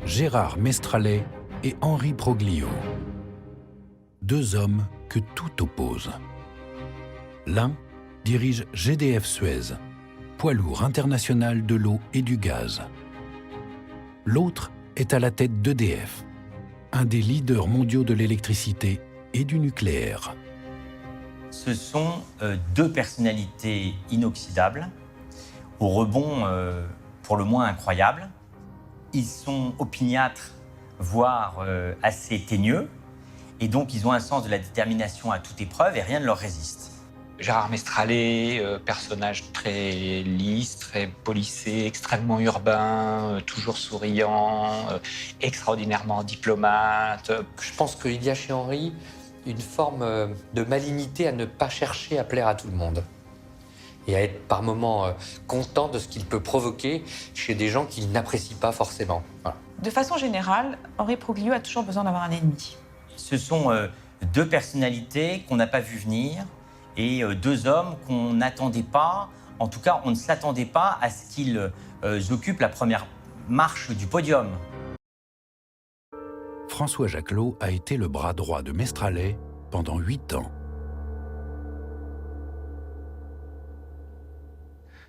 Gérard Mestralet et Henri Proglio. Deux hommes que tout oppose. L'un dirige GDF Suez, poids lourd international de l'eau et du gaz. L'autre est à la tête d'EDF, un des leaders mondiaux de l'électricité et du nucléaire. Ce sont deux personnalités inoxydables, au rebond pour le moins incroyable. Ils sont opiniâtres, voire assez teigneux, et donc ils ont un sens de la détermination à toute épreuve et rien ne leur résiste. Gérard Mestralet, personnage très lisse, très policé, extrêmement urbain, toujours souriant, extraordinairement diplomate. Je pense qu'il y a chez Henri une forme de malignité à ne pas chercher à plaire à tout le monde et à être par moments content de ce qu'il peut provoquer chez des gens qu'il n'apprécie pas forcément. Voilà. De façon générale, Henri Proglio a toujours besoin d'avoir un ennemi. Ce sont deux personnalités qu'on n'a pas vu venir et deux hommes qu'on n'attendait pas, en tout cas on ne s'attendait pas à ce qu'ils occupent la première marche du podium. François Jacquelot a été le bras droit de Mestralet pendant 8 ans.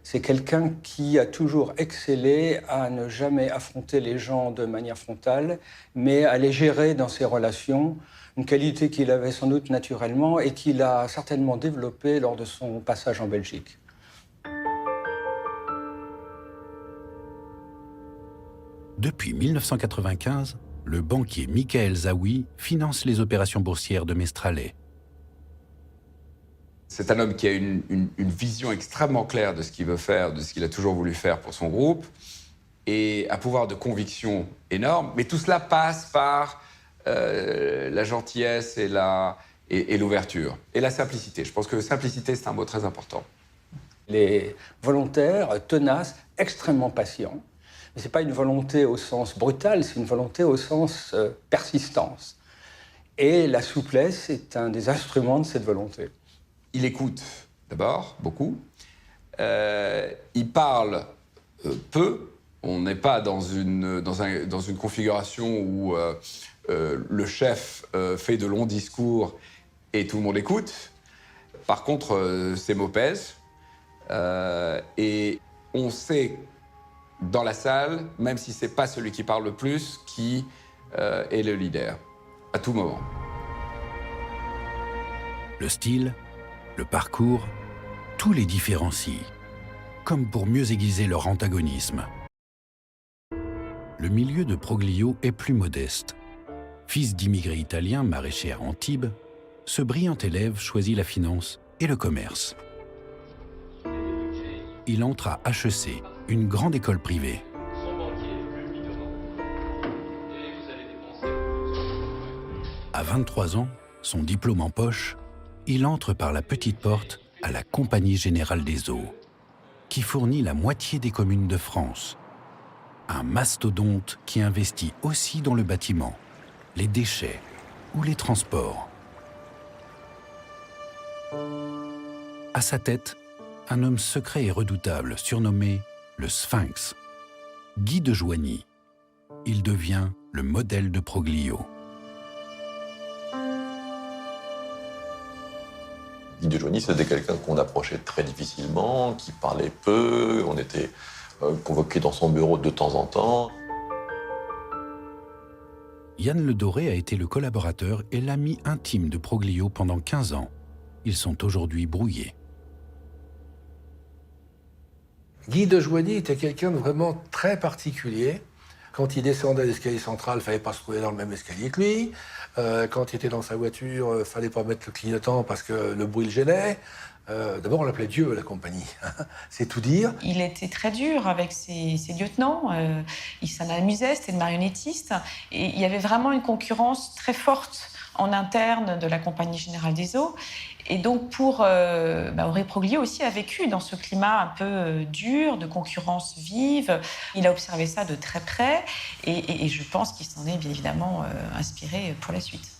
C'est quelqu'un qui a toujours excellé à ne jamais affronter les gens de manière frontale, mais à les gérer dans ses relations, une qualité qu'il avait sans doute naturellement et qu'il a certainement développée lors de son passage en Belgique. Depuis 1995, le banquier Michael Zaoui finance les opérations boursières de Mestralet. C'est un homme qui a une vision extrêmement claire de ce qu'il veut faire, de ce qu'il a toujours voulu faire pour son groupe, et un pouvoir de conviction énorme. Mais tout cela passe par la gentillesse et l'ouverture, et la simplicité. Je pense que simplicité, c'est un mot très important. Les volontaires, tenaces, extrêmement patients. Mais ce n'est pas une volonté au sens brutal, c'est une volonté au sens persistance. Et la souplesse est un des instruments de cette volonté. Il écoute, d'abord, beaucoup. Il parle peu. On n'est pas dans une configuration où le chef fait de longs discours et tout le monde écoute. Par contre, ses mots pèsent. Et on sait, dans la salle, même si ce n'est pas celui qui parle le plus, qui est le leader, à tout moment. Le style, le parcours, tout les différencie, comme pour mieux aiguiser leur antagonisme. Le milieu de Proglio est plus modeste. Fils d'immigrés italiens maraîchers à Antibes, ce brillant élève choisit la finance et le commerce. Il entre à HEC, une grande école privée. À 23 ans, son diplôme en poche, il entre par la petite porte à la Compagnie Générale des Eaux, qui fournit la moitié des communes de France. Un mastodonte qui investit aussi dans le bâtiment, les déchets ou les transports. À sa tête, un homme secret et redoutable surnommé le Sphinx, Guy de Joigny. Il devient le modèle de Proglio. Guy de Joigny, c'était quelqu'un qu'on approchait très difficilement, qui parlait peu, on était convoqué dans son bureau de temps en temps. Yann Le Doré a été le collaborateur et l'ami intime de Proglio pendant 15 ans. Ils sont aujourd'hui brouillés. Guy de Joigny était quelqu'un de vraiment très particulier. Quand il descendait l'escalier central, il ne fallait pas se trouver dans le même escalier que lui. Quand il était dans sa voiture, il ne fallait pas mettre le clignotant parce que le bruit le gênait. D'abord, on l'appelait Dieu, la compagnie. C'est tout dire. Il était très dur avec ses lieutenants. Il s'en amusait, c'était le marionnettiste. Et il y avait vraiment une concurrence très forte en interne de la Compagnie Générale des Eaux. Et donc, Henri Proglio aussi a vécu dans ce climat un peu dur, de concurrence vive. Il a observé ça de très près et je pense qu'il s'en est bien évidemment inspiré pour la suite.